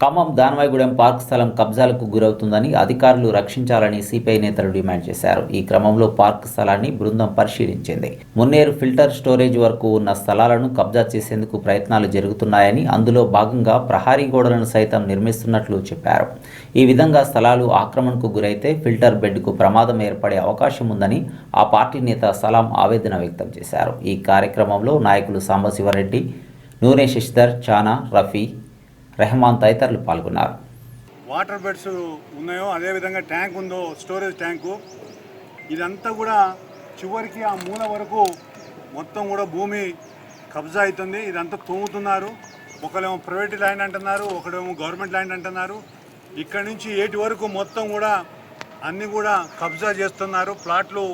Khammam Danavaigudem park స్థలం కబ్జాలకు గురవుతుందని అధికారులు రక్షించాలని సిపిఐ నేతలు డిమాండ్ చేశారు. ఈ క్రమంలో పార్క్ స్థలాన్ని బృందం పరిశీలించింది. మున్నేరు ఫిల్టర్ స్టోరేజ్ వరకు ఉన్న స్థలాలను కబ్జా చేసేందుకు ప్రయత్నాలు జరుగుతున్నాయని, అందులో భాగంగా ప్రహారీ గోడలను సైతం నిర్మిస్తున్నట్లు చెప్పారు. ఈ విధంగా స్థలాలు ఆక్రమణకు గురైతే ఫిల్టర్ బెడ్కు ప్రమాదం ఏర్పడే అవకాశం ఉందని ఆ పార్టీ నేత సలాం ఆవేదన వ్యక్తం చేశారు. ఈ కార్యక్రమంలో నాయకులు సాంబశివరెడ్డి, నూనె శశిధర్, చానా, రఫీ, రెహమాన్ తదితరులు పాల్గొన్నారు. వాటర్ బెడ్స్ ఉన్నాయో అదేవిధంగా ట్యాంక్ ఉందో, స్టోరేజ్ ట్యాంకు, ఇదంతా కూడా చివరికి ఆ మూల వరకు మొత్తం కూడా భూమి కబ్జా అవుతుంది. ఇదంతా తోముతున్నారు. ఒకరేమో ప్రైవేట్ ల్యాండ్ అంటున్నారు, ఒకడేమో గవర్నమెంట్ ల్యాండ్ అంటున్నారు. ఇక్కడి నుంచి ఏటి వరకు మొత్తం కూడా అన్నీ కూడా కబ్జా చేస్తున్నారు, ప్లాట్లు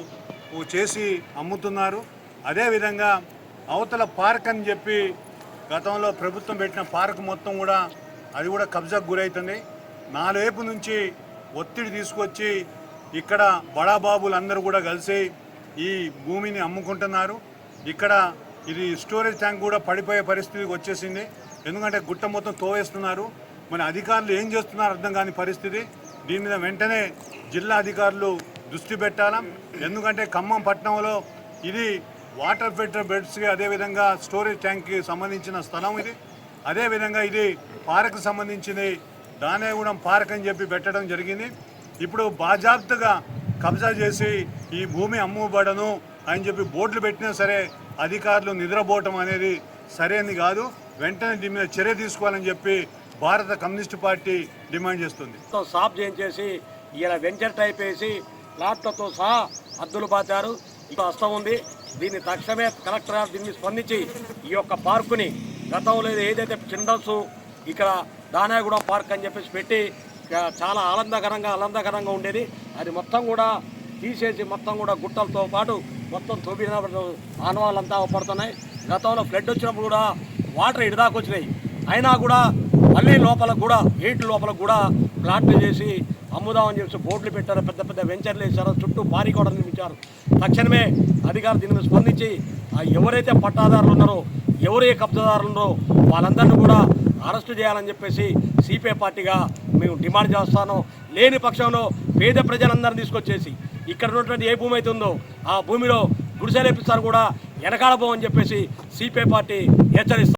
చేసి అమ్ముతున్నారు. అదేవిధంగా అవతల పార్క్ అని చెప్పి గతంలో ప్రభుత్వం పెట్టిన పార్క్ మొత్తం కూడా అది కూడా కబ్జాకు గురవుతుంది. నాలుగైపు నుంచి ఒత్తిడి తీసుకొచ్చి ఇక్కడ బడాబాబులు అందరూ కూడా కలిసి ఈ భూమిని అమ్ముకుంటున్నారు. ఇక్కడ ఇది స్టోరేజ్ ట్యాంక్ కూడా పడిపోయే పరిస్థితికి వచ్చేసింది. ఎందుకంటే గుట్ట మొత్తం తోవేస్తున్నారు. మన అధికారులు ఏం చేస్తున్నారు అర్థం కాని పరిస్థితి. దీని మీద వెంటనే జిల్లా అధికారులు దృష్టి పెట్టాలా. ఎందుకంటే ఖమ్మం పట్టణంలో ఇది వాటర్ ఫిల్టర్ బెడ్స్కి, అదేవిధంగా స్టోరేజ్ ట్యాంక్కి సంబంధించిన స్థలం ఇది. అదేవిధంగా ఇది పార్క్ సంబంధించింది. దానేగూడెం పార్క్ అని చెప్పి పెట్టడం జరిగింది. ఇప్పుడు బాజాప్తుగా కబ్జా చేసి ఈ భూమి అమ్ముబడను అని చెప్పి బోర్డులు పెట్టినా సరే అధికారులు నిద్రపోవటం అనేది సరైనది కాదు. వెంటనే దీని మీద చర్య తీసుకోవాలని చెప్పి భారత కమ్యూనిస్టు పార్టీ డిమాండ్ చేస్తుంది. సాఫ్ చేయించేసి ఇలా వెంచర్ టైప్ వేసి ప్లాట్లతో సహా అద్దులు పాతారు. ఇక వస్తూ ఉంది. దీన్ని తక్షణమే కలెక్టర్ గారు దీన్ని స్పందించి ఈ యొక్క పార్కుని గతంలో ఏదైతే చిల్డ్రన్స్ ఇక్కడ దానాయగూడెం పార్క్ అని చెప్పేసి పెట్టి చాలా ఆనందకరంగా ఉండేది. అది మొత్తం కూడా తీసేసి మొత్తం కూడా గుట్టలతో పాటు మొత్తం తోబిన ఆనవాళ్ళంతా పడుతున్నాయి. గతంలో ఫ్లడ్ వచ్చినప్పుడు కూడా వాటర్ ఇడిదాకా వచ్చినాయి. అయినా కూడా మళ్ళీ లోపలకు కూడా లోపలకు కూడా ప్లాట్లు చేసి అమ్ముదామని చెప్పి బోర్డులు పెట్టారు, పెద్ద పెద్ద వెంచర్లు వేశారు, చుట్టూ భారీ కూడా నిర్మించారు. తక్షణమే అధికారులు దీని మీద స్పందించి ఎవరైతే పట్టాదారులు ఉన్నారో, ఎవరే కబ్జాదారులు ఉన్నారో వాళ్ళందరినీ కూడా అరెస్టు చేయాలని చెప్పేసి సిపిఐ పార్టీగా మేము డిమాండ్ చేస్తాను. లేని పక్షంలో పేద ప్రజలందరినీ తీసుకొచ్చేసి ఇక్కడ ఉన్నటువంటి ఏ భూమి అయితే ఉందో ఆ భూమిలో గుడిసెలేపిస్తారు కూడా వెనకాడబోమని చెప్పేసి సిపిఐ పార్టీ హెచ్చరిస్తారు.